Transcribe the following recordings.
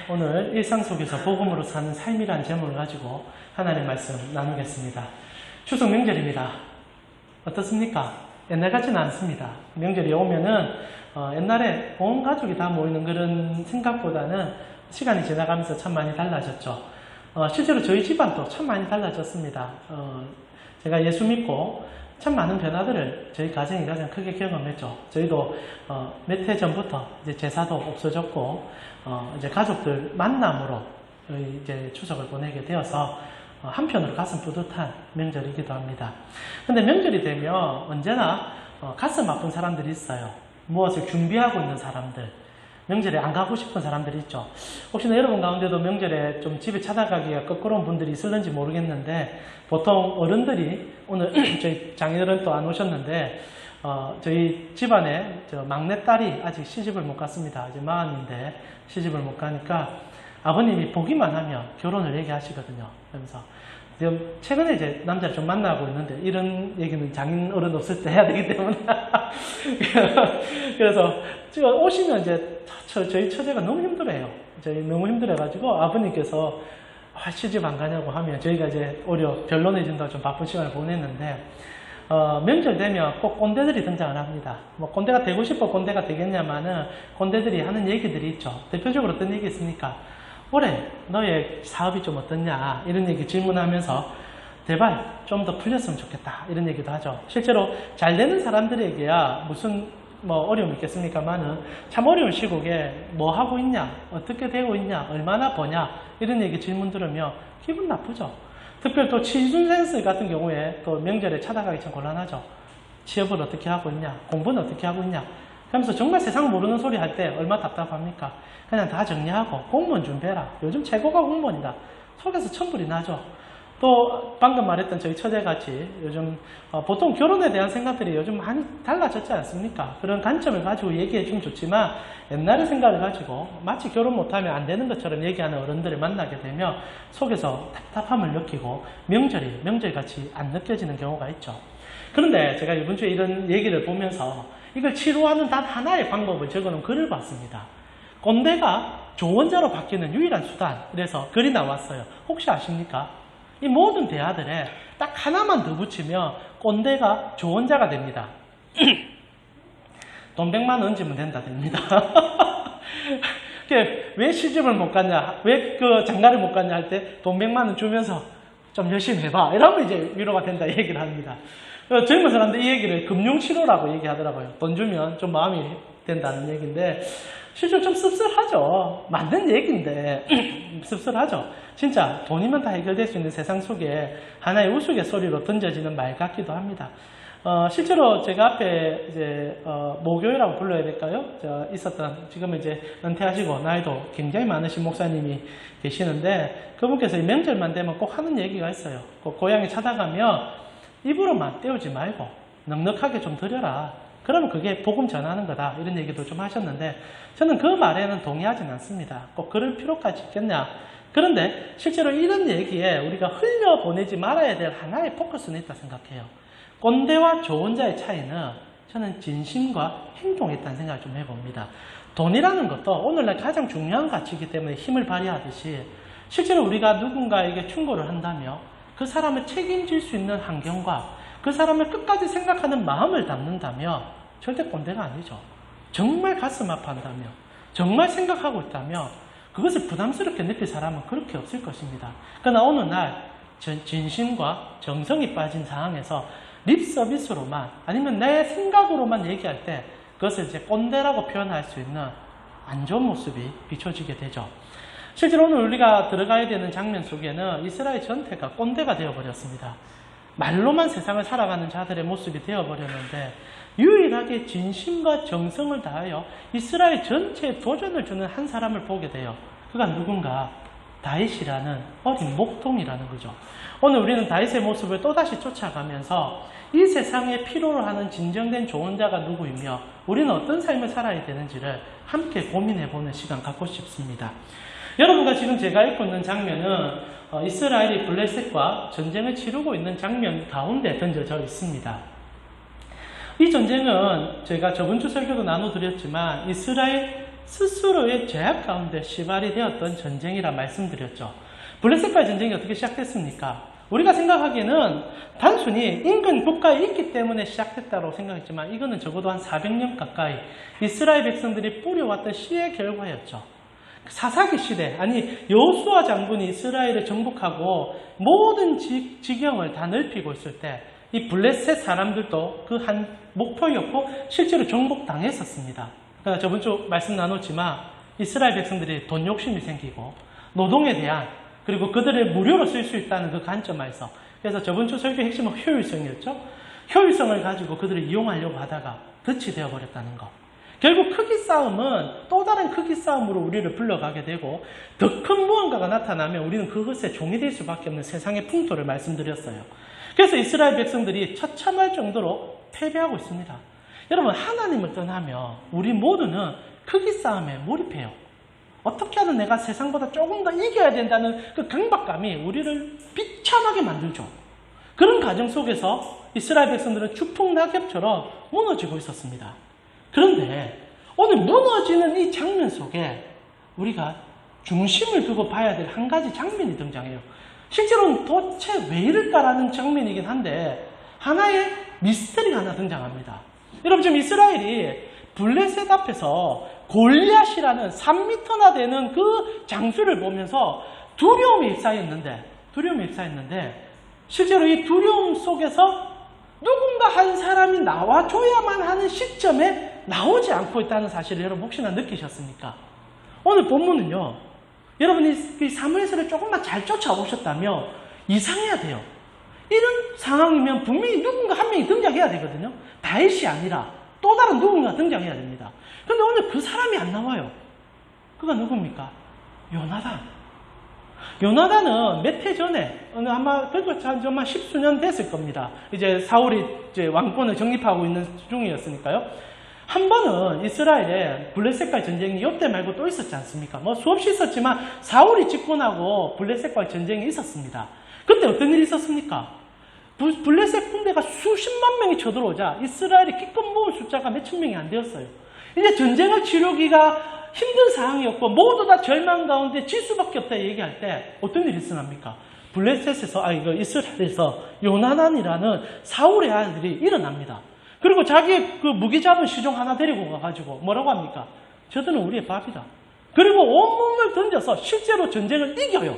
오늘 일상 속에서 복음으로 사는 삶이란 제목을 가지고 하나님 말씀 나누겠습니다. 추석 명절입니다. 어떻습니까? 옛날 같지는 않습니다. 명절이 오면은 옛날에 온 가족이 다 모이는 그런 생각보다는 시간이 지나가면서 참 많이 달라졌죠. 실제로 저희 집안도 참 많이 달라졌습니다. 제가 예수 믿고 참 많은 변화들을 저희 가정이 가장 크게 경험했죠. 저희도 몇 해 전부터 이제 제사도 없어졌고 이제 가족들 만남으로 이제 추석을 보내게 되어서 한편으로 가슴 뿌듯한 명절이기도 합니다. 근데 명절이 되면 언제나 가슴 아픈 사람들이 있어요. 무엇을 준비하고 있는 사람들, 명절에 안 가고 싶은 사람들이 있죠. 혹시나 여러분 가운데도 명절에 좀 집에 찾아가기가 껄끄러운 분들이 있을는지 모르겠는데, 보통 어른들이, 오늘 저희 장인어른 또 안 오셨는데, 저희 집안에 막내딸이 아직 시집을 못 갔습니다. 아직 40인데 시집을 못 가니까 아버님이 보기만 하면 결혼을 얘기하시거든요. 그러면서 최근에 이제 남자를 좀 만나고 있는데, 이런 얘기는 장인 어른 없을 때 해야 되기 때문에 그래서 오시면 이제 저희 처제가 너무 힘들어해요. 저희 너무 힘들어가지고 아버님께서 시집 안 가냐고 하면 저희가 이제 오히려 변론해준다고 좀 바쁜 시간을 보냈는데, 명절 되면 꼭 꼰대들이 등장을 합니다. 뭐 꼰대가 되고 싶어 꼰대가 되겠냐마는 꼰대들이 하는 얘기들이 있죠. 대표적으로 어떤 얘기 있습니까? 올해 너의 사업이 좀 어떻냐, 이런 얘기 질문하면서 제발 좀 더 풀렸으면 좋겠다, 이런 얘기도 하죠. 실제로 잘 되는 사람들에게야 무슨 어려움이 있겠습니까만은 참 어려운 시국에 뭐 하고 있냐, 어떻게 되고 있냐, 얼마나 버냐, 이런 얘기 질문 들으면 기분 나쁘죠. 특별히 또 취준생들 같은 경우에 또 명절에 찾아가기 참 곤란하죠. 취업을 어떻게 하고 있냐, 공부는 어떻게 하고 있냐 하면서 정말 세상 모르는 소리 할 때 얼마나 답답합니까? 그냥 다 정리하고 공무원 준비해라. 요즘 최고가 공무원이다. 속에서 천불이 나죠. 또 방금 말했던 저희 처제같이 요즘 보통 결혼에 대한 생각들이 요즘 많이 달라졌지 않습니까? 그런 관점을 가지고 얘기해 주면 좋지만, 옛날의 생각을 가지고 마치 결혼 못하면 안 되는 것처럼 얘기하는 어른들을 만나게 되면 속에서 답답함을 느끼고 명절같이 안 느껴지는 경우가 있죠. 그런데 제가 이번 주에 이런 얘기를 보면서 이걸 치료하는 단 하나의 방법을 적어놓은 글을 봤습니다. 꼰대가 조언자로 바뀌는 유일한 수단. 그래서 글이 나왔어요. 혹시 아십니까? 이 모든 대화들에 딱 하나만 더 붙이면 꼰대가 조언자가 됩니다. 돈 100만 원 얹으면 된다 됩니다. 왜 시집을 못 갔냐, 왜 그 장가를 못 갔냐 할 때 돈 100만 원 주면서 좀 열심히 해봐, 이러면 이제 위로가 된다 얘기를 합니다. 젊은 사람들 이 얘기를 금융치료라고 얘기하더라고요. 돈 주면 좀 마음이 된다는 얘기인데, 실제로 좀 씁쓸하죠. 맞는 얘기인데 씁쓸하죠. 진짜 돈이면 다 해결될 수 있는 세상 속에 하나의 우스갯소리로 던져지는 말 같기도 합니다. 실제로 제가 앞에 이제 모교회라고 불러야 될까요? 있었던, 지금은 이제 은퇴하시고 나이도 굉장히 많으신 목사님이 계시는데, 그분께서 이 명절만 되면 꼭 하는 얘기가 있어요. 꼭 고향에 찾아가면 입으로만 때우지 말고 넉넉하게 좀 드려라. 그러면 그게 복음 전하는 거다, 이런 얘기도 좀 하셨는데, 저는 그 말에는 동의하지는 않습니다. 꼭 그럴 필요까지 있겠냐. 그런데 실제로 이런 얘기에 우리가 흘려보내지 말아야 될 하나의 포커스는 있다 생각해요. 꼰대와 조언자의 차이는 저는 진심과 행동에 있다는 생각을 좀 해봅니다. 돈이라는 것도 오늘날 가장 중요한 가치이기 때문에 힘을 발휘하듯이, 실제로 우리가 누군가에게 충고를 한다며 그 사람을 책임질 수 있는 환경과 그 사람을 끝까지 생각하는 마음을 담는다며 절대 꼰대가 아니죠. 정말 가슴 아파한다며, 정말 생각하고 있다며 그것을 부담스럽게 느낄 사람은 그렇게 없을 것입니다. 그러나 어느 날 진심과 정성이 빠진 상황에서 립 서비스로만, 아니면 내 생각으로만 얘기할 때 그것을 이제 꼰대라고 표현할 수 있는 안 좋은 모습이 비춰지게 되죠. 실제로 오늘 우리가 들어가야 되는 장면 속에는 이스라엘 전체가 꼰대가 되어버렸습니다. 말로만 세상을 살아가는 자들의 모습이 되어버렸는데, 유일하게 진심과 정성을 다하여 이스라엘 전체에 도전을 주는 한 사람을 보게 돼요. 그가 누군가? 다윗이라는 어린 목동이라는 거죠. 오늘 우리는 다윗의 모습을 또다시 쫓아가면서 이 세상에 필요로 하는 진정된 조언자가 누구이며 우리는 어떤 삶을 살아야 되는지를 함께 고민해보는 시간 갖고 싶습니다. 여러분과 지금 제가 읽고 있는 장면은 이스라엘이 블레셋과 전쟁을 치르고 있는 장면 가운데 던져져 있습니다. 이 전쟁은 제가 저번 주 설교도 나눠드렸지만 이스라엘 스스로의 죄악 가운데 시발이 되었던 전쟁이라 말씀드렸죠. 블레셋과의 전쟁이 어떻게 시작됐습니까? 우리가 생각하기에는 단순히 인근 국가에 있기 때문에 시작됐다고 생각했지만 이거는 적어도 한 400년 가까이 이스라엘 백성들이 뿌려왔던 씨의 결과였죠. 사사기 시대, 아니 여호수아 장군이 이스라엘을 정복하고 모든 지경을 다 넓히고 있을 때 이 블레셋 사람들도 그 한 목표였고 실제로 정복당했었습니다. 그러니까 저번 주 말씀 나눴지만 이스라엘 백성들이 돈 욕심이 생기고 노동에 대한 그리고 그들을 무료로 쓸 수 있다는 그 관점에서 그래서 저번 주 설교 핵심은 효율성이었죠. 효율성을 가지고 그들을 이용하려고 하다가 덫이 되어버렸다는 것. 결국 크기 싸움은 또 다른 크기 싸움으로 우리를 불러가게 되고 더 큰 무언가가 나타나면 우리는 그것에 종이 될 수밖에 없는 세상의 풍토를 말씀드렸어요. 그래서 이스라엘 백성들이 처참할 정도로 패배하고 있습니다. 여러분 하나님을 떠나면 우리 모두는 크기 싸움에 몰입해요. 어떻게 하든 내가 세상보다 조금 더 이겨야 된다는 그 강박감이 우리를 비참하게 만들죠. 그런 과정 속에서 이스라엘 백성들은 추풍낙엽처럼 무너지고 있었습니다. 그런데 오늘 무너지는 이 장면 속에 우리가 중심을 두고 봐야 될 한 가지 장면이 등장해요. 실제로는 도대체 왜 이럴까라는 장면이긴 한데 하나의 미스터리가 하나 등장합니다. 여러분 지금 이스라엘이 블레셋 앞에서 골리앗이라는 3m나 되는 그 장수를 보면서 두려움에 휩싸였는데 실제로 이 두려움 속에서 누군가 한 사람이 나와줘야만 하는 시점에 나오지 않고 있다는 사실을 여러분 혹시나 느끼셨습니까? 오늘 본문은요. 여러분이 사무엘서를 조금만 잘 쫓아오셨다면 이상해야 돼요. 이런 상황이면 분명히 누군가 한 명이 등장해야 되거든요. 다윗이 아니라 또 다른 누군가 등장해야 됩니다. 그런데 오늘 그 사람이 안 나와요. 그가 누굽니까? 요나단은 몇 해 전에 아마 한 십수년 됐을 겁니다. 이제 사울이 이제 왕권을 정립하고 있는 중이었으니까요. 한 번은 이스라엘에 블레셋과의 전쟁이 이때 말고 또 있었지 않습니까? 뭐 수없이 있었지만 사울이 집권하고 블레셋과의 전쟁이 있었습니다. 그때 어떤 일이 있었습니까? 블레셋 군대가 수십만 명이 쳐들어오자 이스라엘이 기껏 모은 숫자가 몇천 명이 안 되었어요. 이제 전쟁을 치르기가 힘든 상황이었고 모두 다 절망 가운데 질 수밖에 없다 얘기할 때 어떤 일이 일어납니까? 이스라엘에서 요나단이라는 사울의 아들이 일어납니다. 그리고 자기의 그 무기 잡은 시종 하나 데리고 가가지고 뭐라고 합니까? 저들은 우리의 밥이다. 그리고 온몸을 던져서 실제로 전쟁을 이겨요.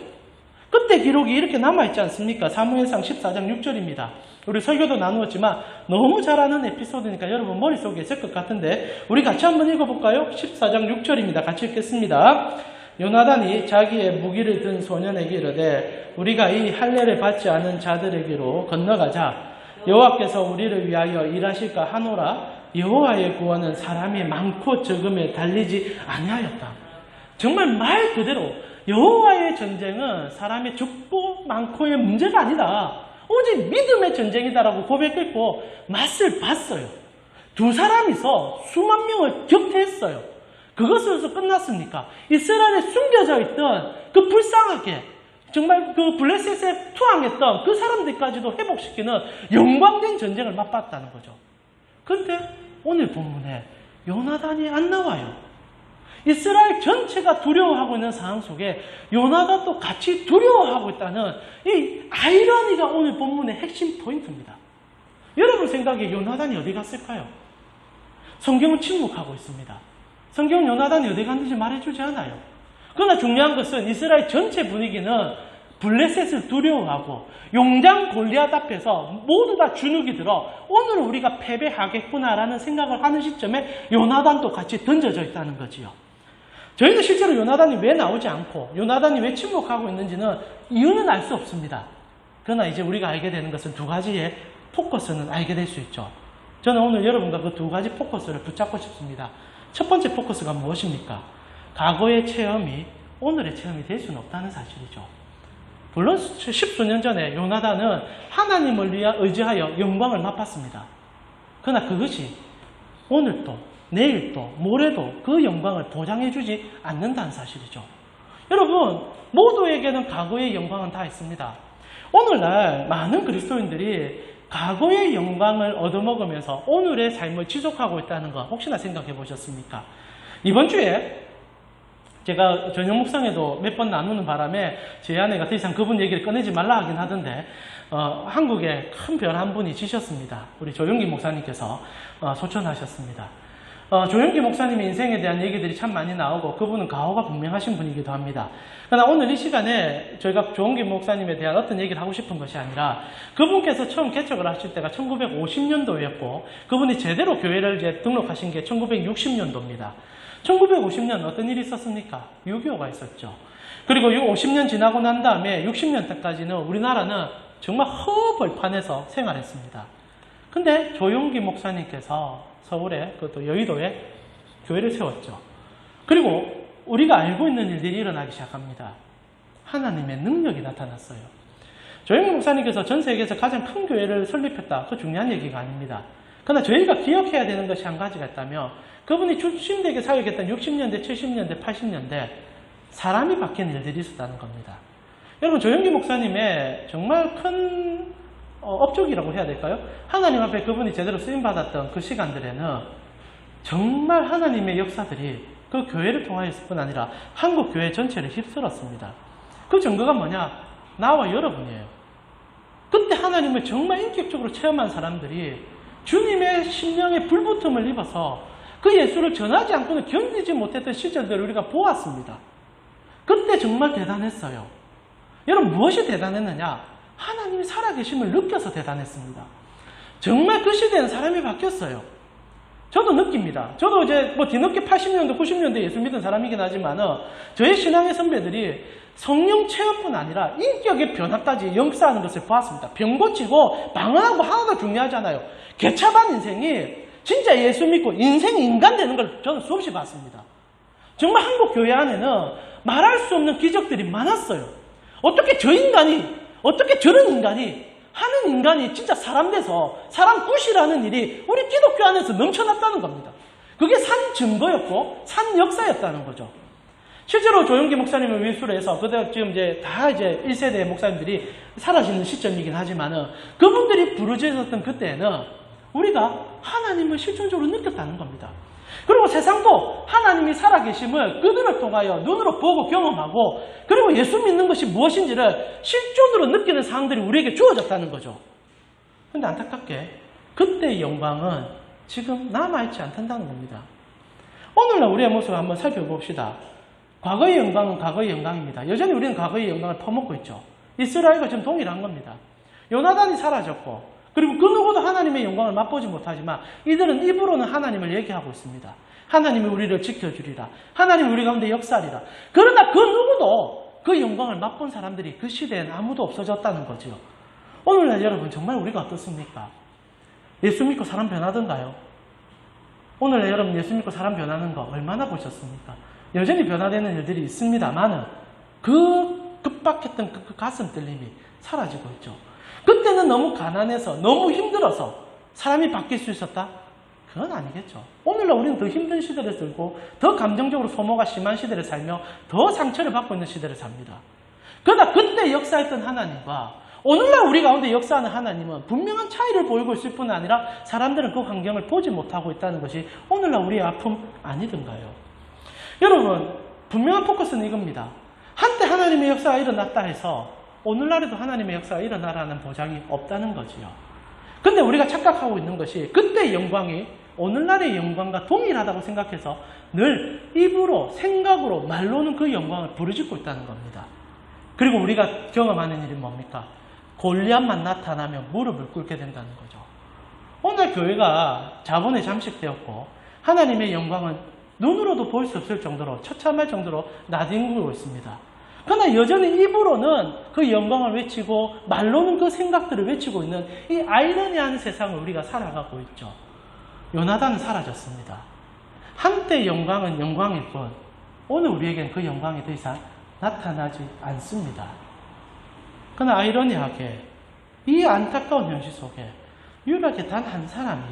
그때 기록이 이렇게 남아있지 않습니까? 사무엘상 14장 6절입니다. 우리 설교도 나누었지만 너무 잘 아는 에피소드니까 여러분 머릿속에 있을 것 같은데 우리 같이 한번 읽어볼까요? 14장 6절입니다. 같이 읽겠습니다. 요나단이 자기의 무기를 든 소년에게 이르되 우리가 이 할례를 받지 않은 자들에게로 건너가자. 여호와께서 우리를 위하여 일하실까 하노라. 여호와의 구원은 사람이 많고 적음에 달리지 아니하였다. 정말 말 그대로 여호와의 전쟁은 사람의 적고 많고의 문제가 아니다. 오직 믿음의 전쟁이다라고 고백했고 맛을 봤어요. 두 사람이서 수만 명을 격퇴했어요. 그것으로서 끝났습니까? 이스라엘에 숨겨져 있던 그 불쌍하게 정말 그 블레셋에 투항했던 그 사람들까지도 회복시키는 영광된 전쟁을 맛봤다는 거죠. 그런데 오늘 본문에 요나단이 안 나와요. 이스라엘 전체가 두려워하고 있는 상황 속에 요나단도 같이 두려워하고 있다는 이 아이러니가 오늘 본문의 핵심 포인트입니다. 여러분 생각에 요나단이 어디 갔을까요? 성경은 침묵하고 있습니다. 성경은 요나단이 어디 갔는지 말해주지 않아요. 그러나 중요한 것은 이스라엘 전체 분위기는 블레셋을 두려워하고 용장 골리앗 앞에서 모두 다 주눅이 들어 오늘 우리가 패배하겠구나라는 생각을 하는 시점에 요나단도 같이 던져져 있다는 거지요. 저희는 실제로 요나단이 왜 나오지 않고 요나단이 왜 침묵하고 있는지는 이유는 알 수 없습니다. 그러나 이제 우리가 알게 되는 것은 두 가지의 포커스는 알게 될 수 있죠. 저는 오늘 여러분과 그 두 가지 포커스를 붙잡고 싶습니다. 첫 번째 포커스가 무엇입니까? 과거의 체험이 오늘의 체험이 될 수는 없다는 사실이죠. 물론 십수년 전에 요나단은 하나님을 의지하여 영광을 맛봤습니다. 그러나 그것이 오늘도 내일도 모레도 그 영광을 보장해주지 않는다는 사실이죠. 여러분 모두에게는 과거의 영광은 다 있습니다. 오늘날 많은 그리스도인들이 과거의 영광을 얻어먹으면서 오늘의 삶을 지속하고 있다는 거 혹시나 생각해 보셨습니까? 이번 주에 제가 저녁 묵상에도 몇 번 나누는 바람에 제 아내가 더 이상 그분 얘기를 꺼내지 말라 하긴 하던데 한국에 큰 별 한 분이 지셨습니다. 우리 조용기 목사님께서 소천하셨습니다. 조용기 목사님의 인생에 대한 얘기들이 참 많이 나오고 그분은 가호가 분명하신 분이기도 합니다. 그러나 오늘 이 시간에 저희가 조용기 목사님에 대한 어떤 얘기를 하고 싶은 것이 아니라 그분께서 처음 개척을 하실 때가 1950년도였고 그분이 제대로 교회를 이제 등록하신 게 1960년도입니다. 1950년 어떤 일이 있었습니까? 6.25가 있었죠. 그리고 50년 지나고 난 다음에 60년 때까지는 우리나라는 정말 허벌판에서 생활했습니다. 근데 조용기 목사님께서 서울에, 그것도 여의도에 교회를 세웠죠. 그리고 우리가 알고 있는 일들이 일어나기 시작합니다. 하나님의 능력이 나타났어요. 조용기 목사님께서 전 세계에서 가장 큰 교회를 설립했다. 그 중요한 얘기가 아닙니다. 그러나 저희가 기억해야 되는 것이 한 가지가 있다면 그분이 중심되게 사역했던 60년대, 70년대, 80년대 사람이 바뀐 일들이 있었다는 겁니다. 여러분 조용기 목사님의 정말 큰 업적이라고 해야 될까요? 하나님 앞에 그분이 제대로 쓰임받았던 그 시간들에는 정말 하나님의 역사들이 그 교회를 통하였을 뿐 아니라 한국 교회 전체를 휩쓸었습니다. 그 증거가 뭐냐? 나와 여러분이에요. 그때 하나님을 정말 인격적으로 체험한 사람들이 주님의 심령의 불붙음을 입어서 그 예수를 전하지 않고는 견디지 못했던 시절들을 우리가 보았습니다. 그때 정말 대단했어요. 여러분 무엇이 대단했느냐? 하나님이 살아계심을 느껴서 대단했습니다. 정말 그 시대에는 사람이 바뀌었어요. 저도 느낍니다. 저도 이제 뒤늦게 80년대, 90년대 예수 믿은 사람이긴 하지만 저의 신앙의 선배들이 성령 체험뿐 아니라 인격의 변화까지 역사하는 것을 보았습니다. 병 고치고 방언하고 하나도 중요하잖아요. 개차반 인생이 진짜 예수 믿고 인간 되는 걸 저는 수없이 봤습니다. 정말 한국 교회 안에는 말할 수 없는 기적들이 많았어요. 어떻게 어떻게 저런 인간이 하는 인간이 진짜 사람 돼서 사람 구실하는 일이 우리 기독교 안에서 넘쳐났다는 겁니다. 그게 산 증거였고 산 역사였다는 거죠. 실제로 조용기 목사님을 위수로 해서 그때 지금 다 1세대 목사님들이 사라지는 시점이긴 하지만은 그분들이 부르짖었던 그때에는 우리가 하나님을 실존적으로 느꼈다는 겁니다. 그리고 세상도 하나님이 살아계심을 그들을 통하여 눈으로 보고 경험하고 그리고 예수 믿는 것이 무엇인지를 실존으로 느끼는 상황들이 우리에게 주어졌다는 거죠. 그런데 안타깝게 그때의 영광은 지금 남아있지 않단다는 겁니다. 오늘날 우리의 모습을 한번 살펴봅시다. 과거의 영광은 과거의 영광입니다. 여전히 우리는 과거의 영광을 퍼먹고 있죠. 이스라엘과 지금 동일한 겁니다. 요나단이 사라졌고 그리고 그 누구도 하나님의 영광을 맛보지 못하지만 이들은 입으로는 하나님을 얘기하고 있습니다. 하나님이 우리를 지켜주리라. 하나님이 우리 가운데 역사하리라. 그러나 그 누구도 그 영광을 맛본 사람들이 그 시대에는 아무도 없어졌다는 거죠. 오늘날 여러분 정말 우리가 어떻습니까? 예수 믿고 사람 변하던가요? 오늘날 여러분 예수 믿고 사람 변하는 거 얼마나 보셨습니까? 여전히 변화되는 일들이 있습니다만은 그 급박했던 그 가슴 떨림이 사라지고 있죠. 그때는 너무 가난해서 너무 힘들어서 사람이 바뀔 수 있었다? 그건 아니겠죠. 오늘날 우리는 더 힘든 시대를 살고 더 감정적으로 소모가 심한 시대를 살며 더 상처를 받고 있는 시대를 삽니다. 그러나 그때 역사했던 하나님과 오늘날 우리 가운데 역사하는 하나님은 분명한 차이를 보이고 있을 뿐 아니라 사람들은 그 환경을 보지 못하고 있다는 것이 오늘날 우리의 아픔 아니던가요? 여러분 분명한 포커스는 이겁니다. 한때 하나님의 역사가 일어났다 해서 오늘날에도 하나님의 역사가 일어나라는 보장이 없다는 거지요. 근데 우리가 착각하고 있는 것이 그때의 영광이 오늘날의 영광과 동일하다고 생각해서 늘 입으로 생각으로 말로는 그 영광을 부르짖고 있다는 겁니다. 그리고 우리가 경험하는 일이 뭡니까? 골리앗만 나타나면 무릎을 꿇게 된다는 거죠. 오늘 교회가 자본에 잠식되었고 하나님의 영광은 눈으로도 볼 수 없을 정도로 처참할 정도로 나뒹굴고 있습니다. 그러나 여전히 입으로는 그 영광을 외치고 말로는 그 생각들을 외치고 있는 이 아이러니한 세상을 우리가 살아가고 있죠. 요나단은 사라졌습니다. 한때 영광은 영광일 뿐 오늘 우리에겐 그 영광이 더 이상 나타나지 않습니다. 그러나 아이러니하게 이 안타까운 현실 속에 유일하게 단 한 사람이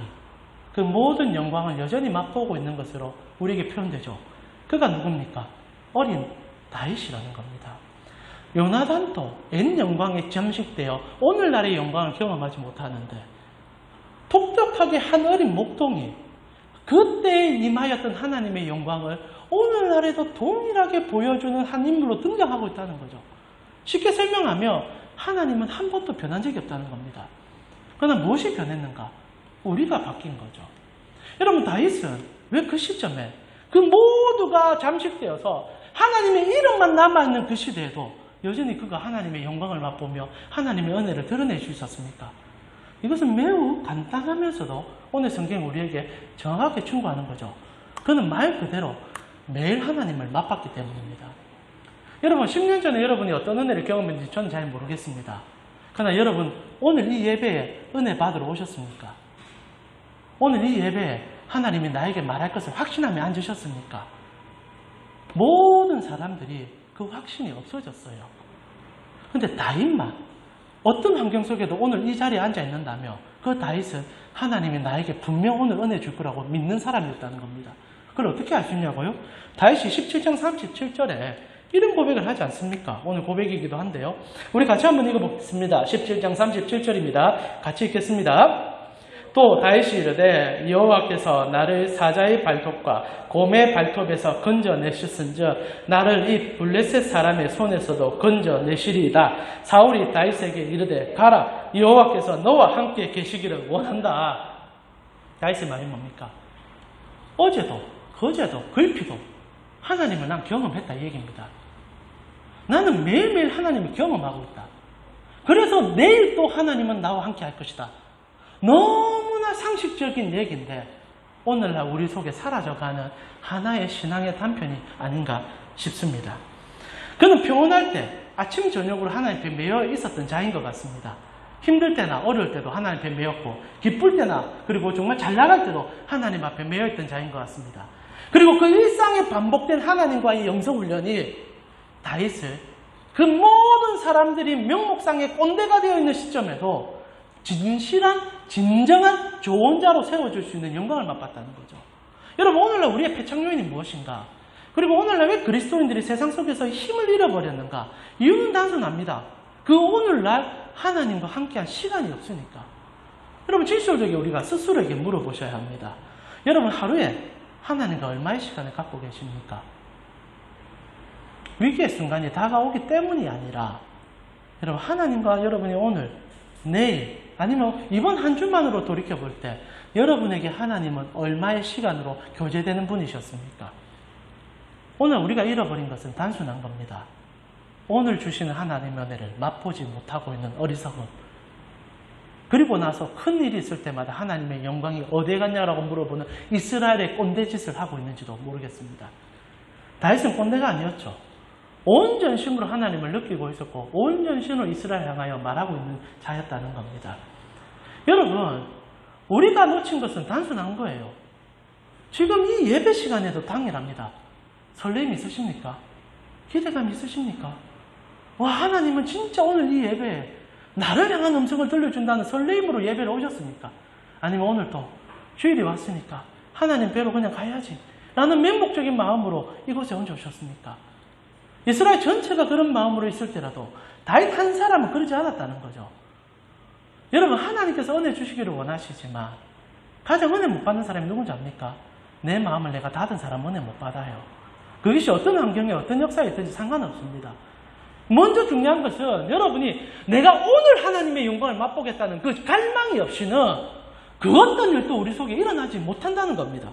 그 모든 영광을 여전히 맛보고 있는 것으로 우리에게 표현되죠. 그가 누굽니까? 어린 다윗이라는 겁니다. 요나단도 옛 영광에 잠식되어 오늘날의 영광을 경험하지 못하는데 독특하게 한 어린 목동이 그때 임하였던 하나님의 영광을 오늘날에도 동일하게 보여주는 한 인물로 등장하고 있다는 거죠. 쉽게 설명하면 하나님은 한 번도 변한 적이 없다는 겁니다. 그러나 무엇이 변했는가? 우리가 바뀐 거죠. 여러분, 다윗은 왜 그 시점에 그 모두가 잠식되어서 하나님의 이름만 남아있는 그 시대에도 여전히 그가 하나님의 영광을 맛보며 하나님의 은혜를 드러낼 수 있었습니까? 이것은 매우 간단하면서도 오늘 성경 우리에게 정확하게 충고하는 거죠. 그는 말 그대로 매일 하나님을 맛봤기 때문입니다. 여러분, 10년 전에 여러분이 어떤 은혜를 경험했는지 저는 잘 모르겠습니다. 그러나 여러분, 오늘 이 예배에 은혜 받으러 오셨습니까? 오늘 이 예배에 하나님이 나에게 말할 것을 확신하며 앉으셨습니까? 모든 사람들이 그 확신이 없어졌어요. 그런데 다윗만 어떤 환경 속에도 오늘 이 자리에 앉아 있는다며 그 다윗은 하나님이 나에게 분명 오늘 은혜 줄 거라고 믿는 사람이었다는 겁니다. 그걸 어떻게 알 수 있냐고요? 다윗이 17장 37절에 이런 고백을 하지 않습니까? 오늘 고백이기도 한데요. 우리 같이 한번 읽어보겠습니다. 17장 37절입니다. 같이 읽겠습니다. 또 다윗이 이르되 여호와께서 나를 사자의 발톱과 곰의 발톱에서 건져내셨은즉 나를 이 블레셋 사람의 손에서도 건져내시리이다. 사울이 다윗에게 이르되 가라, 여호와께서 너와 함께 계시기를 원한다. 다윗의 말이 뭡니까? 어제도 그제도 글피도 하나님을 난 경험했다 이 얘기입니다. 나는 매일매일 하나님을 경험하고 있다. 그래서 내일 또 하나님은 나와 함께 할 것이다. 너무나 상식적인 얘기인데 오늘날 우리 속에 사라져가는 하나의 신앙의 단편이 아닌가 싶습니다. 그는 평온할 때 아침 저녁으로 하나님 앞에 매여 있었던 자인 것 같습니다. 힘들 때나 어려울 때도 하나님 앞에 매였고 기쁠 때나 그리고 정말 잘 나갈 때도 하나님 앞에 매여 있던 자인 것 같습니다. 그리고 그 일상에 반복된 하나님과의 영성훈련이 다윗을 그 모든 사람들이 명목상의 꼰대가 되어 있는 시점에도 진정한 좋은 자로 세워줄 수 있는 영광을 맛봤다는 거죠. 여러분, 오늘날 우리의 패착 요인이 무엇인가? 그리고 오늘날 왜 그리스도인들이 세상 속에서 힘을 잃어버렸는가? 이유는 단순합니다. 그 오늘날 하나님과 함께한 시간이 없으니까. 여러분, 진실적으로 우리가 스스로에게 물어보셔야 합니다. 여러분, 하루에 하나님과 얼마의 시간을 갖고 계십니까? 위기의 순간이 다가오기 때문이 아니라 여러분, 하나님과 여러분이 오늘, 내일 아니면 이번 한 주만으로 돌이켜볼 때 여러분에게 하나님은 얼마의 시간으로 교제되는 분이셨습니까? 오늘 우리가 잃어버린 것은 단순한 겁니다. 오늘 주시는 하나님의 은혜를 맛보지 못하고 있는 어리석음. 그리고 나서 큰 일이 있을 때마다 하나님의 영광이 어디에 갔냐라고 물어보는 이스라엘의 꼰대짓을 하고 있는지도 모르겠습니다. 다윗은 꼰대가 아니었죠. 온 전심으로 하나님을 느끼고 있었고 온 전심으로 이스라엘 향하여 말하고 있는 자였다는 겁니다. 여러분, 우리가 놓친 것은 단순한 거예요. 지금 이 예배 시간에도 당연합니다. 설렘이 있으십니까? 기대감 있으십니까? 와, 하나님은 진짜 오늘 이 예배에 나를 향한 음성을 들려준다는 설레임으로 예배를 오셨습니까? 아니면 오늘 또 주일이 왔으니까 하나님 뵈러 그냥 가야지 라는 맹목적인 마음으로 이곳에 얹어 오셨습니까? 이스라엘 전체가 그런 마음으로 있을 때라도 다윗 한 사람은 그러지 않았다는 거죠. 여러분, 하나님께서 은혜 주시기를 원하시지만 가장 은혜 못 받는 사람이 누군지 압니까? 내 마음을 내가 닫은 사람은 은혜 못 받아요. 그것이 어떤 환경에 어떤 역사에 있든지 상관없습니다. 먼저 중요한 것은 여러분이 내가 오늘 하나님의 영광을 맛보겠다는 그 갈망이 없이는 그 어떤 일도 우리 속에 일어나지 못한다는 겁니다.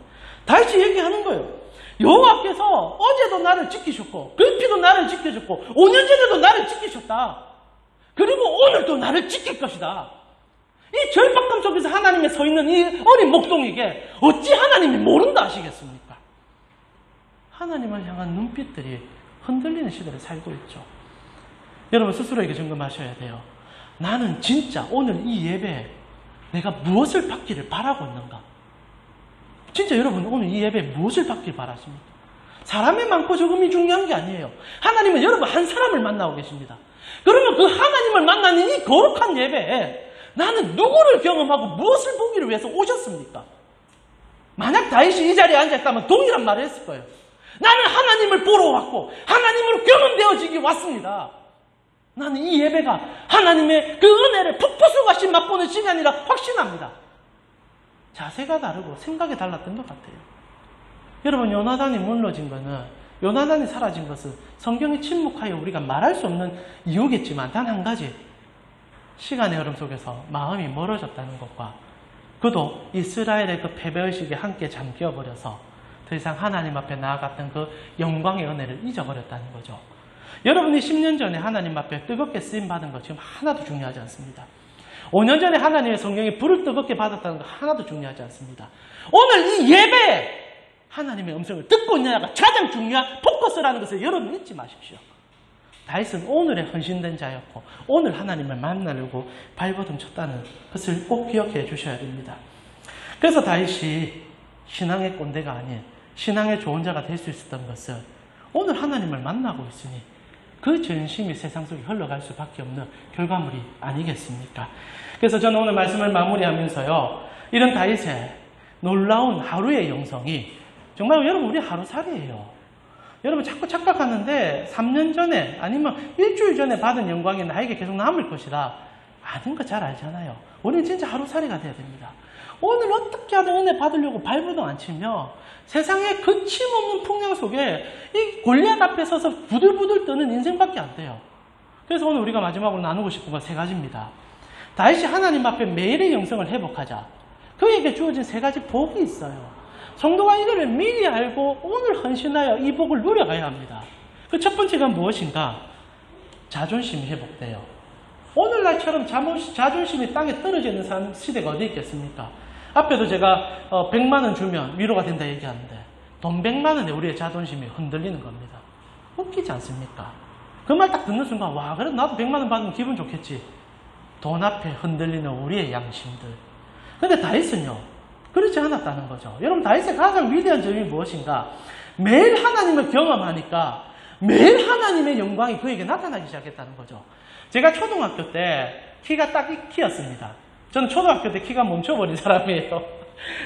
다시 얘기하는 거예요. 여호와께서 어제도 나를 지키셨고 글피도 나를 지켜줬고 5년 전에도 나를 지키셨다. 그리고 오늘도 나를 지킬 것이다. 이 절박감 속에서 하나님이 서 있는 이 어린 목동에게 어찌 하나님이 모른다 하시겠습니까? 하나님을 향한 눈빛들이 흔들리는 시대를 살고 있죠. 여러분, 스스로에게 점검하셔야 돼요. 나는 진짜 오늘 이 예배에 내가 무엇을 받기를 바라고 있는가? 진짜 여러분, 오늘 이 예배에 무엇을 받기를 바라십니까? 사람의 많고 적음이 중요한 게 아니에요. 하나님은 여러분 한 사람을 만나고 계십니다. 그러면 그 하나님을 만나는 이 거룩한 예배에 나는 누구를 경험하고 무엇을 보기를 위해서 오셨습니까? 만약 다윗이 이 자리에 앉아있다면 동일한 말을 했을 거예요. 나는 하나님을 보러 왔고 하나님으로 경험되어지기 왔습니다. 나는 이 예배가 하나님의 그 은혜를 푹 부수가시 맛보는 시간이라 확신합니다. 자세가 다르고 생각이 달랐던 것 같아요. 여러분, 요나단이 무너진 거는, 요나단이 사라진 것은 성경이 침묵하여 우리가 말할 수 없는 이유겠지만 단 한 가지, 시간의 흐름 속에서 마음이 멀어졌다는 것과 그도 이스라엘의 그 패배의식에 함께 잠겨버려서 더 이상 하나님 앞에 나아갔던 그 영광의 은혜를 잊어버렸다는 거죠. 여러분이 10년 전에 하나님 앞에 뜨겁게 쓰임받은 것 지금 하나도 중요하지 않습니다. 5년 전에 하나님의 성령이 불을 뜨겁게 받았다는 거 하나도 중요하지 않습니다. 오늘 이 예배에 하나님의 음성을 듣고 있느냐가 가장 중요한 포커스라는 것을 여러분 잊지 마십시오. 다윗은 오늘에 헌신된 자였고 오늘 하나님을 만나려고 발버둥 쳤다는 것을 꼭 기억해 주셔야 됩니다. 그래서 다윗이 신앙의 꼰대가 아닌 신앙의 좋은 자가 될 수 있었던 것은 오늘 하나님을 만나고 있으니 그 전심이 세상 속에 흘러갈 수밖에 없는 결과물이 아니겠습니까? 그래서 저는 오늘 말씀을 마무리하면서요, 이런 다윗의 놀라운 하루의 영성이 정말 여러분 우리 하루살이에요. 여러분 자꾸 착각하는데 3년 전에 아니면 일주일 전에 받은 영광이 나에게 계속 남을 것이다. 아닌 거 잘 알잖아요. 우리는 진짜 하루살이가 돼야 됩니다. 오늘 어떻게 하든 은혜 받으려고 발버둥 안 치며 세상의 거침없는 풍랑 속에 이 골리앗 앞에 서서 부들부들 떠는 인생밖에 안 돼요. 그래서 오늘 우리가 마지막으로 나누고 싶은 건 3가지입니다. 다윗이 하나님 앞에 매일의 영성을 회복하자. 그에게 주어진 3가지 복이 있어요. 성도가 이거를 미리 알고 오늘 헌신하여 이 복을 누려가야 합니다. 그 첫 번째가 무엇인가? 자존심이 회복돼요. 오늘날처럼 자존심이 땅에 떨어져 있는 시대가 어디 있겠습니까? 앞에도 제가 100만 원 주면 위로가 된다 얘기하는데 돈 100만 원에 우리의 자존심이 흔들리는 겁니다. 웃기지 않습니까? 그 말 딱 듣는 순간 와, 그래 나도 100만 원 받으면 기분 좋겠지. 돈 앞에 흔들리는 우리의 양심들. 근데 다윗은요, 그렇지 않았다는 거죠. 여러분, 다윗의 가장 위대한 점이 무엇인가? 매일 하나님을 경험하니까 매일 하나님의 영광이 그에게 나타나기 시작했다는 거죠. 제가 초등학교 때 키가 딱 2키였습니다. 저는 초등학교 때 키가 멈춰버린 사람이에요.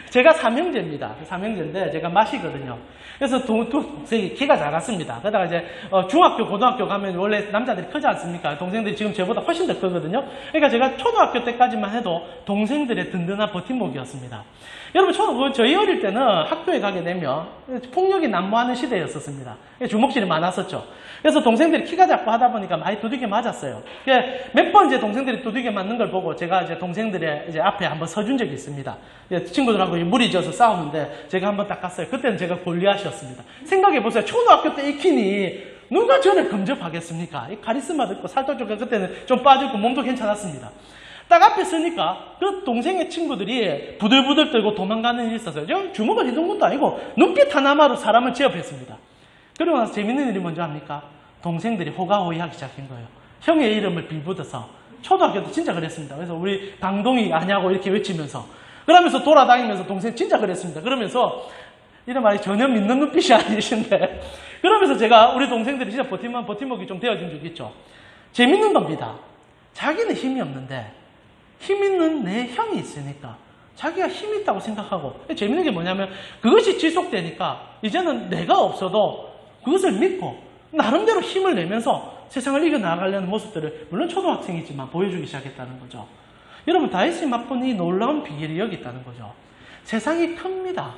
제가 삼형제입니다. 삼형제인데 제가 맏이거든요. 그래서 동생이 키가 작았습니다. 그러다가 이제 중학교, 고등학교 가면 원래 남자들이 크지 않습니까? 동생들이 지금 저보다 훨씬 더 크거든요. 그러니까 제가 초등학교 때까지만 해도 동생들의 든든한 버팀목이었습니다. 여러분, 저희 어릴 때는 학교에 가게 되면 폭력이 난무하는 시대였었습니다. 주먹질이 많았었죠. 그래서 동생들이 키가 작고 하다 보니까 많이 두들겨 맞았어요. 몇 번 이제 동생들이 두들겨 맞는 걸 보고 제가 이제 동생들의 이제 앞에 한번 서준 적이 있습니다. 친구들하고 물이 져서 싸우는데 제가 한번 닦았어요. 그때는 제가 골리앗이었습니다. 생각해보세요. 초등학교 때 이 키니 누가 저를 범접하겠습니까? 카리스마도 있고 살도 좀 그때는 좀 빠지고 몸도 괜찮았습니다. 딱 앞에 서니까 그 동생의 친구들이 부들부들 떨고 도망가는 일이 있었어요. 주먹을 휘둔 것도 아니고 눈빛 하나마로 사람을 제압했습니다. 그러고 나서 재밌는 일이 뭔지 압니까? 동생들이 호가호위하기 시작한 거예요. 형의 이름을 빌붙여서 초등학교 때 진짜 그랬습니다. 그래서 우리 강동이 아냐고 이렇게 외치면서 그러면서 돌아다니면서 동생 진짜 그랬습니다. 그러면서 이런 말이 전혀 믿는 눈빛이 아니신데 그러면서 제가 우리 동생들이 진짜 버팀목이 좀 되어진 적이 있죠. 재밌는 겁니다. 자기는 힘이 없는데 힘 있는 내 형이 있으니까 자기가 힘이 있다고 생각하고 재밌는 게 뭐냐면 그것이 지속되니까 이제는 내가 없어도 그것을 믿고 나름대로 힘을 내면서 세상을 이겨나가려는 모습들을 물론 초등학생이지만 보여주기 시작했다는 거죠. 여러분, 다윗이 맛본 이 놀라운 비결이 여기 있다는 거죠. 세상이 큽니다.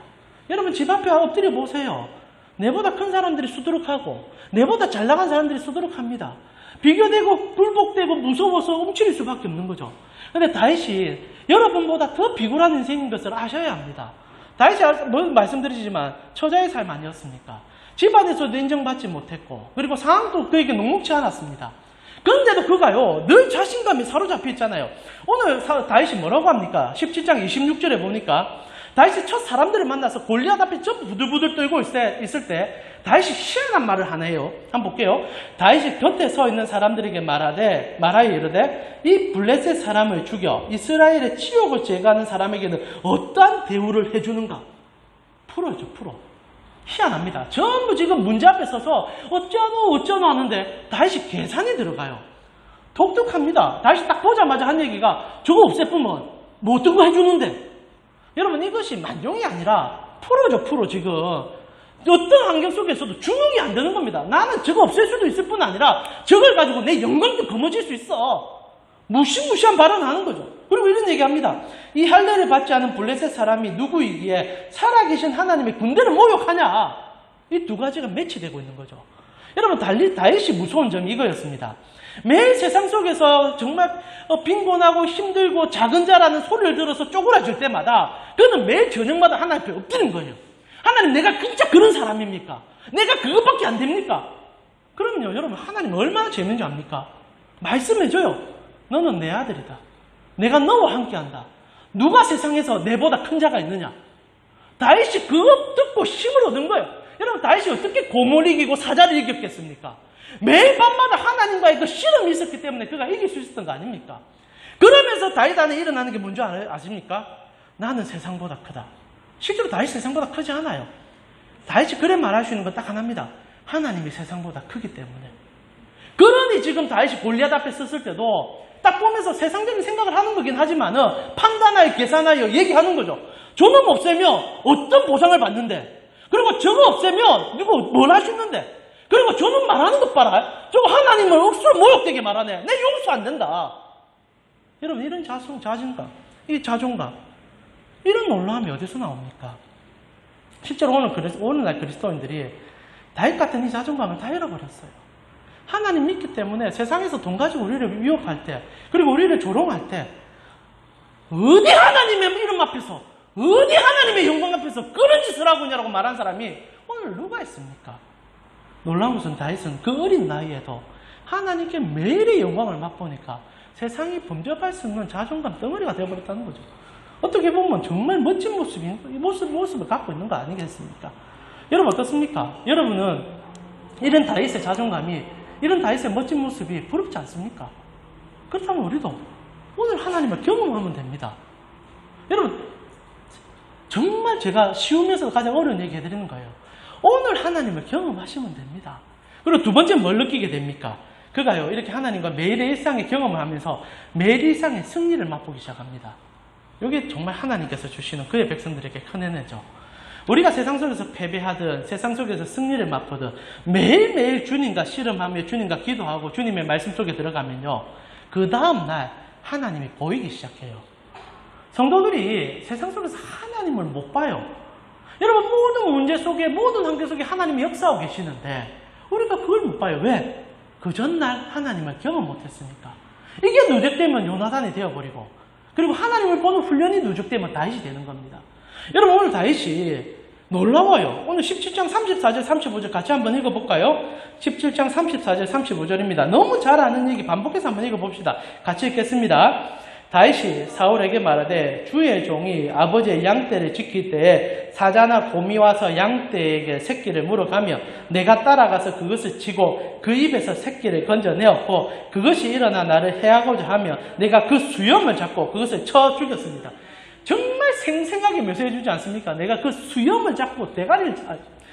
여러분, 집 앞에 엎드려 보세요. 내보다 큰 사람들이 수두룩하고 내보다 잘 나간 사람들이 수두룩합니다. 비교되고 굴복되고 무서워서 움츠릴 수밖에 없는 거죠. 그런데 다윗이 여러분보다 더 비굴한 인생인 것을 아셔야 합니다. 다윗이 말씀드리지만 처자의 삶 아니었습니까? 집안에서도 인정받지 못했고 그리고 상황도 그에게 녹록지 않았습니다. 그런데도 그가요 늘 자신감이 사로잡혀 있잖아요. 오늘 다윗이 뭐라고 합니까? 17장 26절에 보니까 다윗이 첫 사람들을 만나서 골리앗 앞에 저 부들부들 떨고 있을 때 다윗이 희한한 말을 하네요. 한번 볼게요. 다윗이 곁에 서 있는 사람들에게 말하여 이르되 이 블레셋 사람을 죽여 이스라엘의 치욕을 제거하는 사람에게는 어떠한 대우를 해주는가? 풀어줘, 풀어. 희한합니다. 전부 지금 문제 앞에 서서 어쩌노 하는데 다윗이 계산이 들어가요. 독특합니다. 다윗이 딱 보자마자 한 얘기가 저거 없애쁘면 뭐 어떤 거 해주는데? 여러분, 이것이 만종이 아니라 풀어 지금. 어떤 환경 속에서도 주목이 안 되는 겁니다. 나는 저거 없앨 수도 있을 뿐 아니라 저걸 가지고 내 영광도 거머쥘 수 있어. 무시무시한 발언하는 거죠. 그리고 이런 얘기합니다. 이 할례를 받지 않은 블레셋 사람이 누구이기에 살아계신 하나님의 군대를 모욕하냐. 이 두 가지가 매치되고 있는 거죠. 여러분 다윗이 무서운 점이 이거였습니다. 매일 세상 속에서 정말 빈곤하고 힘들고 작은 자라는 소리를 들어서 쪼그라질 때마다 그는 매일 저녁마다 하나님 앞에 엎드린 거예요. 하나님 내가 진짜 그런 사람입니까? 내가 그것밖에 안 됩니까? 그럼요 여러분 하나님 얼마나 재밌는지 압니까? 말씀해줘요. 너는 내 아들이다. 내가 너와 함께한다. 누가 세상에서 내보다 큰 자가 있느냐? 다윗이 그거 듣고 힘을 얻은 거예요. 여러분 다윗이 어떻게 고모를 이기고 사자를 이겼겠습니까? 매일 밤마다 하나님과의 그 씨름이 있었기 때문에 그가 이길 수 있었던 거 아닙니까? 그러면서 다윗 안에 일어나는 게 뭔지 아십니까? 나는 세상보다 크다. 실제로 다윗이 세상보다 크지 않아요. 다윗이 그래 말할 수 있는 건 딱 하나입니다. 하나님이 세상보다 크기 때문에. 그러니 지금 다윗이 골리앗 앞에 섰을 때도 딱 보면서 세상적인 생각을 하는 거긴 하지만은 판단하여 계산하여 얘기하는 거죠. 저놈 없애면 어떤 보상을 받는데, 그리고 저거 없애면 누가 뭘 할 수 있는데, 그리고 저놈 말하는 것 봐라. 저거 하나님을 억수로 모욕되게 말하네. 내 용서 안 된다. 여러분 이런 자신감, 이 자존감, 이런 놀라움이 어디서 나옵니까? 실제로 오늘날 그리스도인들이 다윗 같은 이 자존감을 다 잃어버렸어요. 하나님 믿기 때문에 세상에서 돈 가지고 우리를 위협할 때, 그리고 우리를 조롱할 때, 어디 하나님의 이름 앞에서, 어디 하나님의 영광 앞에서 그런 짓을 하고 있냐라고 말한 사람이 오늘 누가 있습니까? 놀라운 것은 다윗은 그 어린 나이에도 하나님께 매일의 영광을 맛보니까 세상이 범접할 수 없는 자존감 덩어리가 되어버렸다는 거죠. 어떻게 보면 정말 멋진 모습을 갖고 있는 거 아니겠습니까? 여러분 어떻습니까? 여러분은 이런 다윗의 자존감이, 이런 다윗의 멋진 모습이 부럽지 않습니까? 그렇다면 우리도 오늘 하나님을 경험하면 됩니다. 여러분 정말 제가 쉬우면서도 가장 어려운 얘기 해드리는 거예요. 오늘 하나님을 경험하시면 됩니다. 그리고 두 번째 뭘 느끼게 됩니까? 그가요 이렇게 하나님과 매일의 일상의 경험을 하면서 매일 일상의 승리를 맛보기 시작합니다. 이게 정말 하나님께서 주시는 그의 백성들에게 큰 은혜죠. 우리가 세상 속에서 패배하든 세상 속에서 승리를 맛보든 매일매일 주님과 씨름하며 주님과 기도하고 주님의 말씀 속에 들어가면요, 그 다음날 하나님이 보이기 시작해요. 성도들이 세상 속에서 하나님을 못 봐요. 여러분 모든 문제 속에, 모든 환경 속에 하나님이 역사하고 계시는데 우리가 그걸 못 봐요. 왜? 그 전날 하나님을 경험 못했으니까. 이게 누적되면 요나단이 되어버리고, 그리고 하나님을 보는 훈련이 누적되면 다윗이 되는 겁니다. 여러분 오늘 다윗이 놀라워요. 오늘 17장 34절 35절 같이 한번 읽어볼까요? 17장 34절 35절입니다. 너무 잘 아는 얘기 반복해서 한번 읽어봅시다. 같이 읽겠습니다. 다윗이 사울에게 말하되 주의 종이 아버지의 양떼를 지킬 때에 사자나 곰이 와서 양떼에게 새끼를 물어가며 내가 따라가서 그것을 치고 그 입에서 새끼를 건져내었고 그것이 일어나 나를 해하고자 하며 내가 그 수염을 잡고 그것을 쳐 죽였습니다. 정말 생생하게 묘사해주지 않습니까? 내가 그 수염을 잡고 대가리를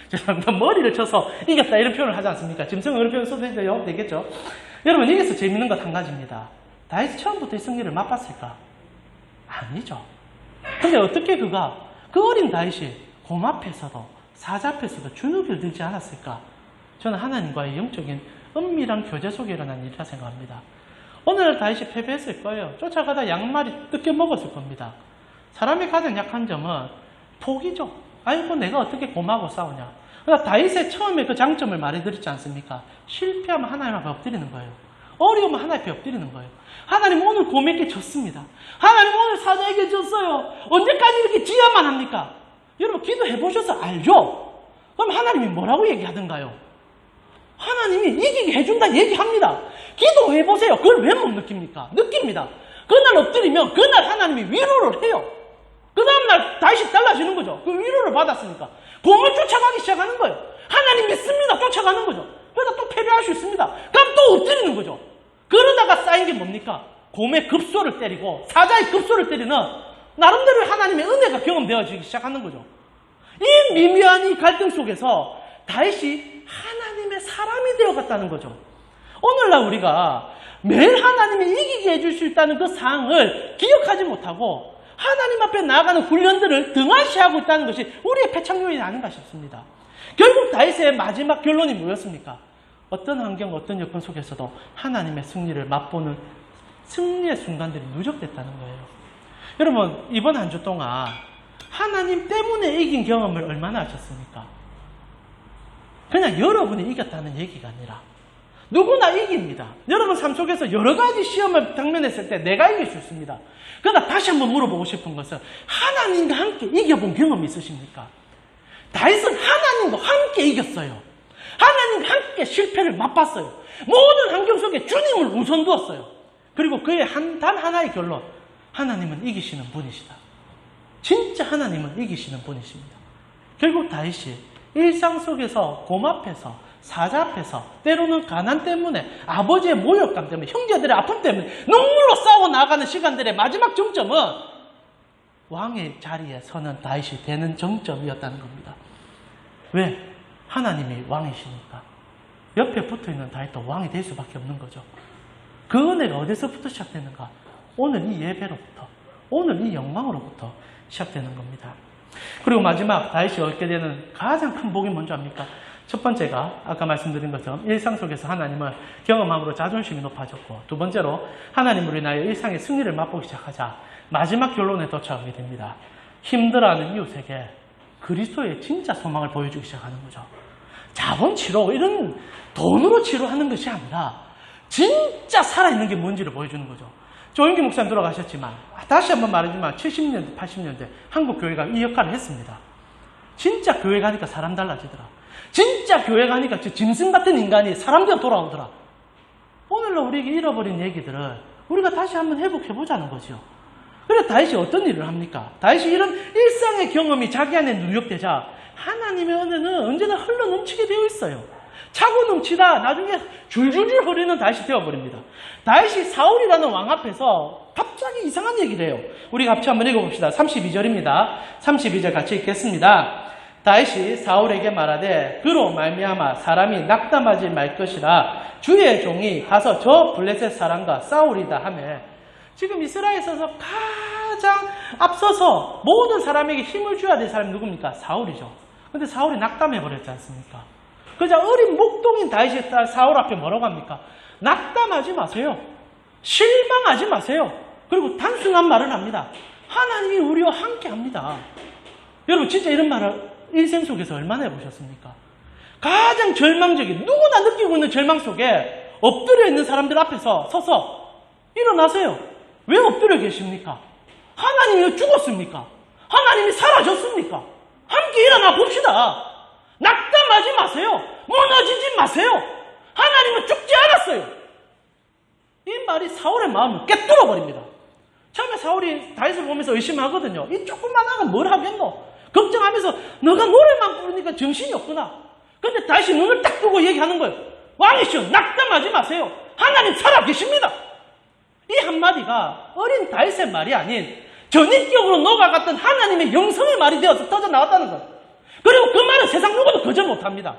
죄송합니다. 머리를 쳐서 이겼다 이런 표현을 하지 않습니까? 짐승은 그런 표현 써도 되겠죠? 여러분 여기서 재밌는 것 한 가지입니다. 다윗이 처음부터 이 승리를 맛봤을까? 아니죠. 근데 어떻게 그가 그 어린 다윗이 곰 앞에서도 사자 앞에서도 주눅을 들지 않았을까? 저는 하나님과의 영적인 은밀한 교제 속에 일어난 일이라 생각합니다. 오늘 다윗이 패배했을 거예요. 쫓아가다 양말이 뜯겨 먹었을 겁니다. 사람의 가장 약한 점은 포기죠. 아이고 내가 어떻게 곰하고 싸우냐. 그러니까 다윗의 처음에 그 장점을 말해드렸지 않습니까? 실패하면 하나님 앞에 엎드리는 거예요. 어려우면 하나님 앞에 엎드리는 거예요. 하나님 오늘 곰에게 졌습니다. 하나님 오늘 사자에게 졌어요. 언제까지 이렇게 지야만 합니까? 여러분 기도해보셔서 알죠? 그럼 하나님이 뭐라고 얘기하던가요? 하나님이 이기게 해준다 얘기합니다. 기도해보세요. 그걸 왜 못 느낍니까? 느낍니다. 그날 엎드리면 그날 하나님이 위로를 해요. 그 다음날 다시 달라지는 거죠. 그 위로를 받았으니까 곰을 쫓아가기 시작하는 거예요. 하나님 믿습니다. 쫓아가는 거죠. 그러다 또 패배할 수 있습니다. 그럼 또 엎드리는 거죠. 그러다가 쌓인 게 뭡니까? 곰의 급소를 때리고 사자의 급소를 때리는 나름대로 하나님의 은혜가 경험되어지기 시작하는 거죠. 이 미묘한 이 갈등 속에서 다윗이 하나님의 사람이 되어갔다는 거죠. 오늘날 우리가 매일 하나님이 이기게 해줄 수 있다는 그 사항을 기억하지 못하고 하나님 앞에 나아가는 훈련들을 등한시하고 있다는 것이 우리의 패착 요인이 아닌가 싶습니다. 결국 다윗의 마지막 결론이 뭐였습니까? 어떤 환경, 어떤 여건 속에서도 하나님의 승리를 맛보는 승리의 순간들이 누적됐다는 거예요. 여러분, 이번 한 주 동안 하나님 때문에 이긴 경험을 얼마나 하셨습니까? 그냥 여러분이 이겼다는 얘기가 아니라 누구나 이깁니다. 여러분 삶 속에서 여러 가지 시험을 당면했을 때 내가 이길 수 있습니다. 그러나 다시 한번 물어보고 싶은 것은 하나님과 함께 이겨본 경험이 있으십니까? 다윗은 하나님과 함께 이겼어요. 하나님과 함께 실패를 맛봤어요. 모든 환경 속에 주님을 우선 두었어요. 그리고 그의 단 하나의 결론, 하나님은 이기시는 분이시다. 진짜 하나님은 이기시는 분이십니다. 결국 다윗이 일상 속에서 곰 앞에서, 사자 앞에서, 때로는 가난 때문에, 아버지의 모욕감 때문에, 형제들의 아픔 때문에 눈물로 싸워 나가는 시간들의 마지막 정점은 왕의 자리에 서는 다윗이 되는 정점이었다는 겁니다. 왜? 하나님이 왕이시니까. 옆에 붙어있는 다윗도 왕이 될 수밖에 없는 거죠. 그 은혜가 어디서부터 시작되는가? 오늘 이 예배로부터, 오늘 이 영광으로부터 시작되는 겁니다. 그리고 마지막 다윗이 얻게 되는 가장 큰 복이 뭔지 압니까? 첫 번째가 아까 말씀드린 것처럼 일상 속에서 하나님을 경험함으로 자존심이 높아졌고, 두 번째로 하나님으로 인하여 일상의 승리를 맛보기 시작하자 마지막 결론에 도착하게 됩니다. 힘들어하는 이웃에게 그리스도의 진짜 소망을 보여주기 시작하는 거죠. 자본 치료, 이런 돈으로 치료하는 것이 아니라 진짜 살아있는 게 뭔지를 보여주는 거죠. 조영기 목사님 돌아가셨지만 다시 한번 말하지만 70년대, 80년대 한국 교회가 이 역할을 했습니다. 진짜 교회 가니까 사람 달라지더라. 진짜 교회 가니까 저 짐승 같은 인간이 사람대로 돌아오더라. 오늘날 우리에게 잃어버린 얘기들을 우리가 다시 한번 회복해보자는 거죠. 그래서 다윗이 어떤 일을 합니까? 다윗이 이런 일상의 경험이 자기 안에 누적되자 하나님의 은혜는 언제나 흘러 넘치게 되어 있어요. 차고 넘치다 나중에 줄줄줄 흐르는 다윗이 되어버립니다. 다윗이 사울이라는 왕 앞에서 갑자기 이상한 얘기를 해요. 우리 같이 한번 읽어봅시다. 32절입니다. 32절 같이 읽겠습니다. 다윗이 사울에게 말하되 그로 말미암아 사람이 낙담하지 말 것이라 주의 종이 가서 저 블레셋 사람과 싸우리다 하며, 지금 이스라엘에서 가장 앞서서 모든 사람에게 힘을 줘야 될 사람이 누굽니까? 사울이죠. 근데 사울이 낙담해버렸지 않습니까? 그저 어린 목동인 다윗이 사울 앞에 뭐라고 합니까? 낙담하지 마세요. 실망하지 마세요. 그리고 단순한 말을 합니다. 하나님이 우리와 함께 합니다. 여러분 진짜 이런 말을 인생 속에서 얼마나 해보셨습니까? 가장 절망적인, 누구나 느끼고 있는 절망 속에 엎드려 있는 사람들 앞에서 서서 일어나세요. 왜 엎드려 계십니까? 하나님이 죽었습니까? 하나님이 사라졌습니까? 함께 일어나 봅시다. 낙담하지 마세요. 무너지지 마세요. 하나님은 죽지 않았어요. 이 말이 사울의 마음을 깨뚫어 버립니다. 처음에 사울이 다윗을 보면서 의심하거든요. 이 조그만한 건 뭘 하겠노? 걱정하면서 너가 노래만 부르니까 정신이 없구나. 근데 다윗이 눈을 딱 뜨고 얘기하는 거예요. 왕이시여, 낙담하지 마세요. 하나님 살아계십니다. 이 한마디가 어린 다윗의 말이 아닌 전인격으로 녹아갔던 하나님의 영성의 말이 되어서 터져 나왔다는 거예요. 그리고 그 말은 세상 누구도 거절 못합니다.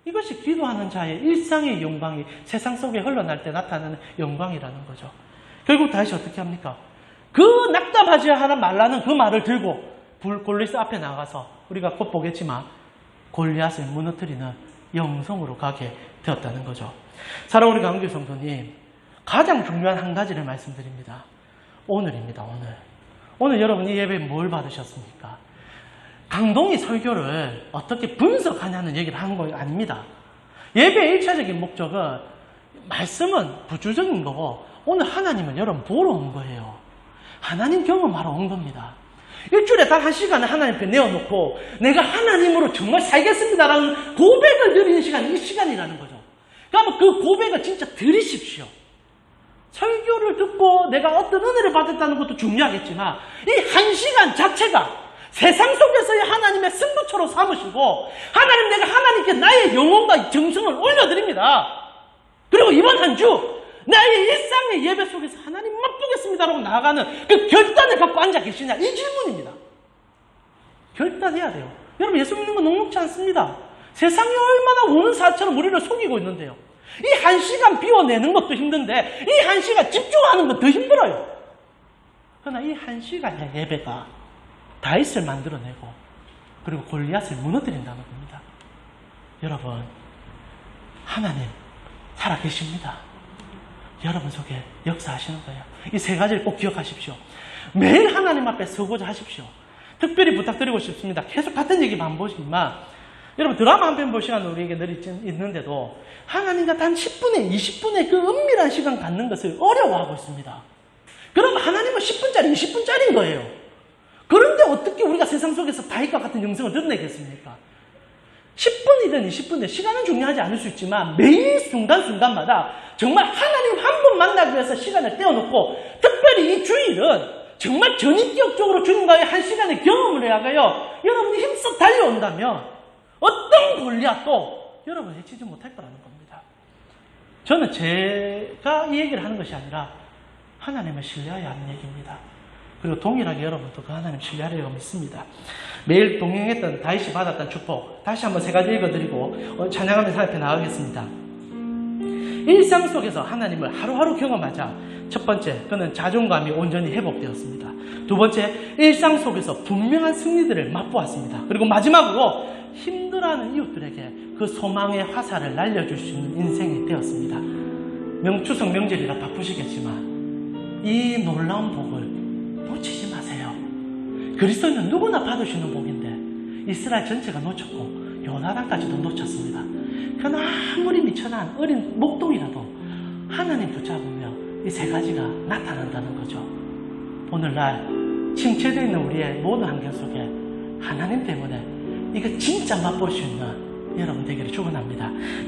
이것이 기도하는 자의 일상의 영광이 세상 속에 흘러날 때 나타나는 영광이라는 거죠. 결국 다윗이 어떻게 합니까? 그 낙담하지 말라는 그 말을 들고 골리앗 앞에 나가서 우리가 곧 보겠지만 골리앗을 무너뜨리는 영성으로 가게 되었다는 거죠. 사랑하는 우리 강교 성도님, 가장 중요한 한 가지를 말씀드립니다. 오늘입니다. 오늘 여러분이 예배에 뭘 받으셨습니까? 강동이 설교를 어떻게 분석하냐는 얘기를 하는 거 아닙니다. 예배의 1차적인 목적은 말씀은 부주적인 거고, 오늘 하나님은 여러분 보러 온 거예요. 하나님 경험하러 온 겁니다. 일주일에 단 한 시간을 하나님 앞에 내어놓고 내가 하나님으로 정말 살겠습니다라는 고백을 드리는 시간이 이 시간이라는 거죠. 그러면 그 고백을 진짜 드리십시오. 설교를 듣고 내가 어떤 은혜를 받았다는 것도 중요하겠지만 이 한 시간 자체가 세상 속에서의 하나님의 승부처로 삼으시고, 하나님, 내가 하나님께 나의 영혼과 정성을 올려드립니다. 그리고 이번 한 주 나의 일상의 예배 속에서 하나님 맛보겠습니다라고 나아가는 그 결단을 갖고 앉아 계시냐, 이 질문입니다. 결단해야 돼요. 여러분, 예수 믿는 건 녹록지 않습니다. 세상이 얼마나 우는 사처럼 우리를 속이고 있는데요. 이 한 시간 비워내는 것도 힘든데 이 한 시간 집중하는 건 더 힘들어요. 그러나 이 한 시간의 예배가 다윗을 만들어내고 그리고 골리앗을 무너뜨린다는 겁니다. 여러분, 하나님 살아계십니다. 여러분 속에 역사하시는 거예요. 이 세 가지를 꼭 기억하십시오. 매일 하나님 앞에 서고자 하십시오. 특별히 부탁드리고 싶습니다. 계속 같은 얘기 반복이지만 여러분 드라마 한 편 볼 시간 우리에게 늘 있는데도 하나님과 단 10분에 20분의 그 은밀한 시간 갖는 것을 어려워하고 있습니다. 그럼 하나님은 10분짜리 20분짜리인 거예요. 그런데 어떻게 우리가 세상 속에서 다윗과 같은 영성을 드러내겠습니까? 10분이든 20분이든 시간은 중요하지 않을 수 있지만 매일 순간순간마다 정말 하나님 한 분 만나기 위해서 시간을 떼어놓고 특별히 이 주일은 정말 전인격적으로 주님과의 한 시간의 경험을 해야가요. 여러분이 힘써 달려온다면 어떤 골리앗도 여러분을 해치지 못할 거라는 겁니다. 저는 제가 이 얘기를 하는 것이 아니라 하나님을 신뢰해야 하는 얘기입니다. 그리고 동일하게 여러분도 그 하나님 신뢰하려고 믿습니다. 매일 동행했던 다윗이 받았던 축복 다시 한번 세 가지 읽어드리고 찬양하면서 앞에 나가겠습니다. 일상 속에서 하나님을 하루하루 경험하자. 첫 번째, 그는 자존감이 온전히 회복되었습니다. 두 번째, 일상 속에서 분명한 승리들을 맛보았습니다. 그리고 마지막으로 힘들어하는 이웃들에게 그 소망의 화살을 날려줄 수 있는 인생이 되었습니다. 추석 명절이라 바쁘시겠지만 이 놀라운 복을 놓치지 마세요. 그리스도인은 누구나 받을 수 있는 복인데 이스라엘 전체가 놓쳤고 요나단까지도 놓쳤습니다. 그러나 아무리 미천한 어린 목동이라도 하나님 붙잡으며 이 세 가지가 나타난다는 거죠. 오늘날 침체되어 있는 우리의 모든 환경 속에 하나님 때문에 이거 진짜 맛볼 수 있는 여러분 되기를 축원합니다.